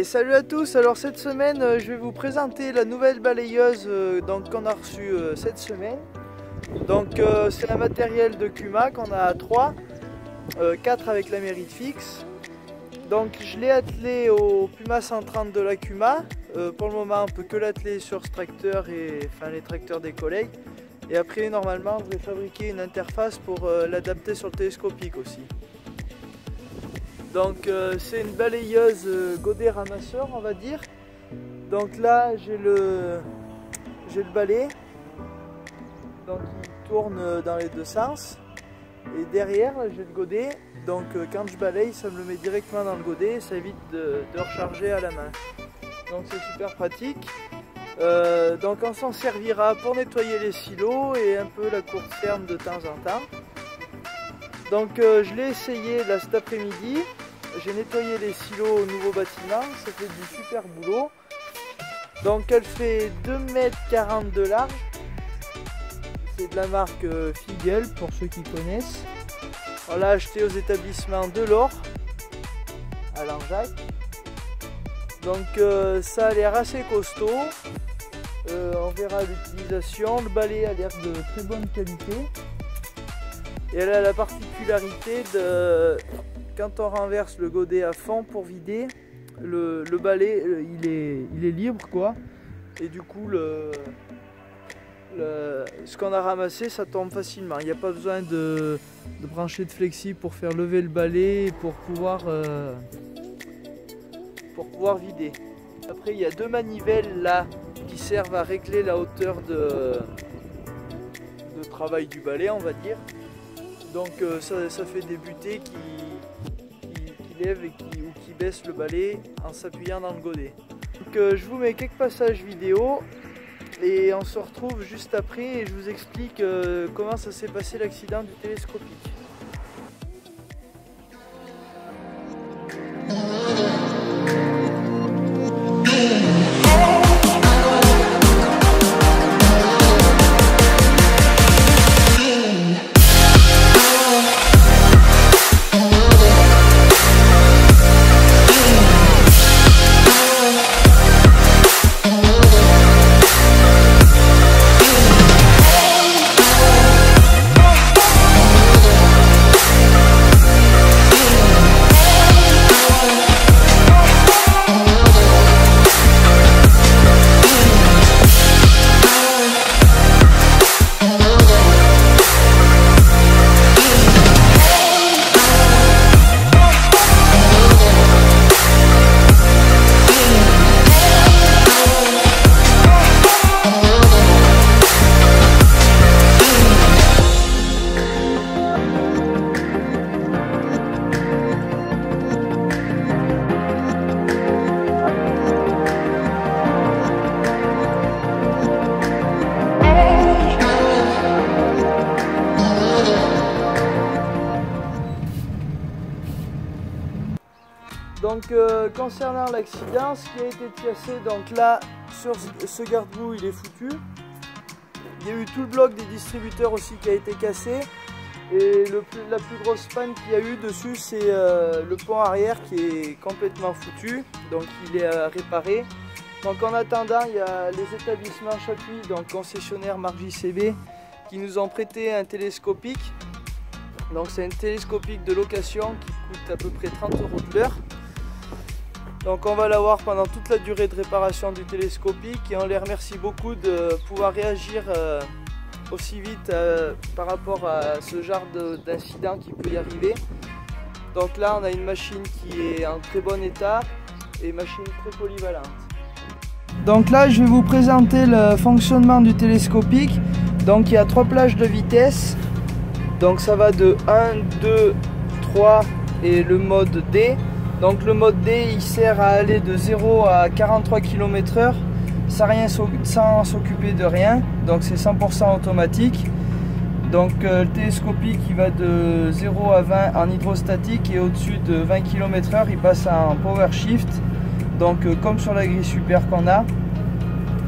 Et salut à tous. Alors cette semaine je vais vous présenter la nouvelle balayeuse qu'on a reçue cette semaine. Donc c'est un matériel de Kuma qu'on a 3, 4 avec la Mérite fixe. Donc je l'ai attelé au Puma 130 de la Kuma. Pour le moment on peut que l'atteler sur ce tracteur et les tracteurs des collègues. Et après normalement je vais fabriquer une interface pour l'adapter sur le télescopique aussi. Donc c'est une balayeuse godet ramasseur on va dire. Donc là j'ai le balai. Donc il tourne dans les deux sens. Et derrière j'ai le godet. Donc quand je balaye ça me le met directement dans le godet. Ça évite de recharger à la main. Donc c'est super pratique. Donc on s'en servira pour nettoyer les silos et un peu la courte ferme de temps en temps. Donc je l'ai essayé là cet après-midi. J'ai nettoyé les silos au nouveau bâtiment, ça fait du super boulot. Donc elle fait 2,40 m de large. C'est de la marque Figel pour ceux qui connaissent. On l'a acheté aux établissements de l'Or à Langeac. Donc ça a l'air assez costaud. On verra l'utilisation. Le balai a l'air de très bonne qualité. Et elle a la particularité de... Quand on renverse le godet à fond pour vider, le balai il est libre quoi. Et du coup ce qu'on a ramassé ça tombe facilement. Il n'y a pas besoin de brancher de flexi pour faire lever le balai et pour pouvoir vider. Après il y a deux manivelles là qui servent à régler la hauteur de travail du balai on va dire. Donc ça fait des butées qui lève et qui baisse le balai en s'appuyant dans le godet. Donc je vous mets quelques passages vidéo et on se retrouve juste après et je vous explique comment ça s'est passé l'accident du télescopique. Donc concernant l'accident, ce qui a été cassé, donc là sur ce garde-boue il est foutu. Il y a eu tout le bloc des distributeurs aussi qui a été cassé. Et la plus grosse panne qu'il y a eu dessus c'est le pont arrière qui est complètement foutu. Donc il est à réparer. Donc en attendant il y a les établissements Chapuis, donc concessionnaire marque JCB, qui nous ont prêté un télescopique. Donc c'est un télescopique de location qui coûte à peu près 30 € de l'heure. Donc on va l'avoir pendant toute la durée de réparation du télescopique et on les remercie beaucoup de pouvoir réagir aussi vite par rapport à ce genre d'incident qui peut y arriver. Donc là on a une machine qui est en très bon état et machine très polyvalente. Donc là je vais vous présenter le fonctionnement du télescopique. Donc il y a 3 plages de vitesse. Donc ça va de 1, 2, 3 et le mode D. Donc le mode D il sert à aller de 0 à 43 km/h sans s'occuper de rien. Donc c'est 100% automatique. Donc le télescopique il va de 0 à 20 en hydrostatique et au-dessus de 20 km/h il passe en power shift. Donc comme sur la grille super qu'on a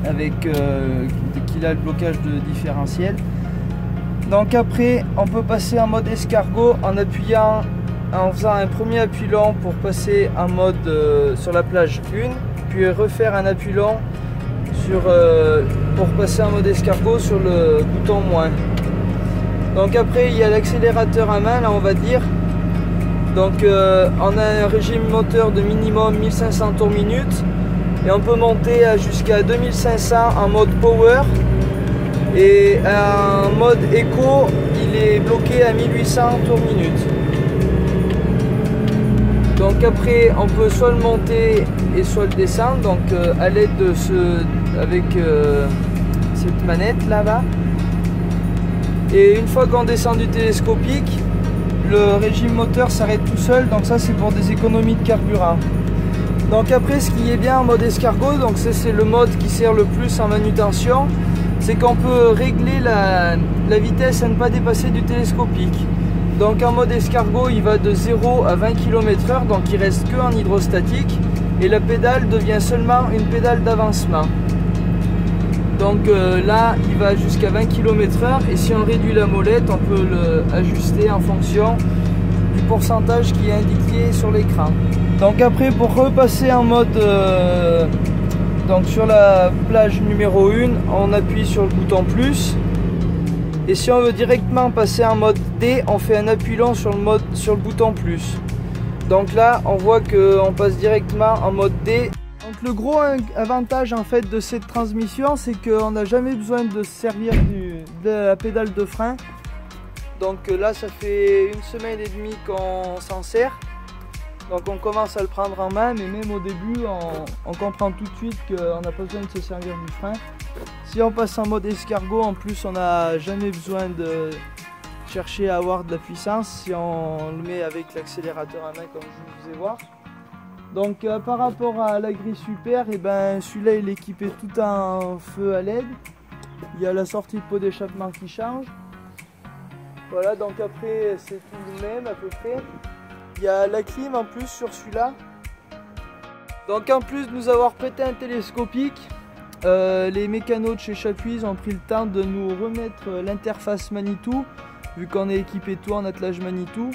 avec qu'il a le blocage de différentiel. Donc après on peut passer en mode escargot en appuyant en faisant un premier appui lent pour passer en mode sur la plage 1, puis refaire un appui lent pour passer en mode escargot sur le bouton moins. Donc après il y a l'accélérateur à main, là on va dire. Donc on a un régime moteur de minimum 1500 tours minute et on peut monter jusqu'à 2500 en mode power, et en mode éco il est bloqué à 1800 tours minute. Donc après on peut soit le monter et soit le descendre, donc à l'aide de avec cette manette là-bas. Et une fois qu'on descend du télescopique, le régime moteur s'arrête tout seul, donc ça c'est pour des économies de carburant. Donc après, ce qui est bien en mode escargot, donc c'est le mode qui sert le plus en manutention, c'est qu'on peut régler la vitesse à ne pas dépasser du télescopique. Donc en mode escargot il va de 0 à 20 km/h, donc il reste que en hydrostatique, et la pédale devient seulement une pédale d'avancement. Donc là il va jusqu'à 20 km/h, et si on réduit la molette on peut l'ajuster en fonction du pourcentage qui est indiqué sur l'écran. Donc après, pour repasser en mode donc sur la plage numéro 1, on appuie sur le bouton plus, et si on veut directement passer en mode D, on fait un appui long sur le bouton plus. Donc là on voit qu'on passe directement en mode D. Donc le gros avantage en fait de cette transmission, c'est qu'on n'a jamais besoin de se servir de la pédale de frein. Donc là ça fait 1 semaine et demie qu'on s'en sert. Donc on commence à le prendre en main, mais même au début on comprend tout de suite qu'on n'a pas besoin de se servir du frein. Si on passe en mode escargot, en plus on n'a jamais besoin de chercher à avoir de la puissance si on le met avec l'accélérateur à main comme je vous faisais voir. Donc par rapport à l'Agri Super, et ben celui-là il est équipé tout en feu à LED. Il y a la sortie de pot d'échappement qui change. Voilà, donc après c'est tout le même à peu près. Il y a la clim en plus sur celui-là. Donc en plus de nous avoir prêté un télescopique, les mécanos de chez Chapuis ont pris le temps de nous remettre l'interface Manitou, vu qu'on est équipé tout en attelage Manitou.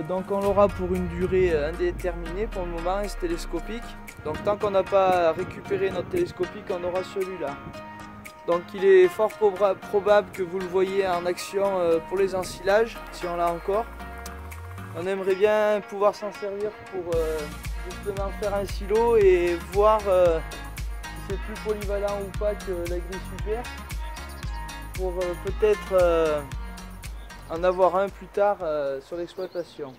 Donc on l'aura pour une durée indéterminée pour le moment, et ce télescopique. Donc tant qu'on n'a pas récupéré notre télescopique, on aura celui-là. Donc il est fort probable que vous le voyez en action pour les ensilages, si on l'a encore. On aimerait bien pouvoir s'en servir pour justement faire un silo et voir si c'est plus polyvalent ou pas que l'Agri Super, pour peut-être en avoir un plus tard sur l'exploitation.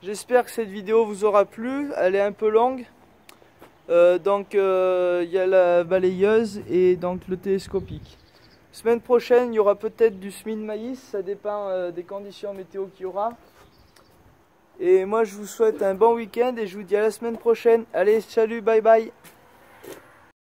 J'espère que cette vidéo vous aura plu. Elle est un peu longue. Il y a la balayeuse et donc le télescopique. Semaine prochaine, il y aura peut-être du semis de maïs. Ça dépend des conditions météo qu'il y aura. Et moi, je vous souhaite un bon week-end et je vous dis à la semaine prochaine. Allez, salut, bye bye.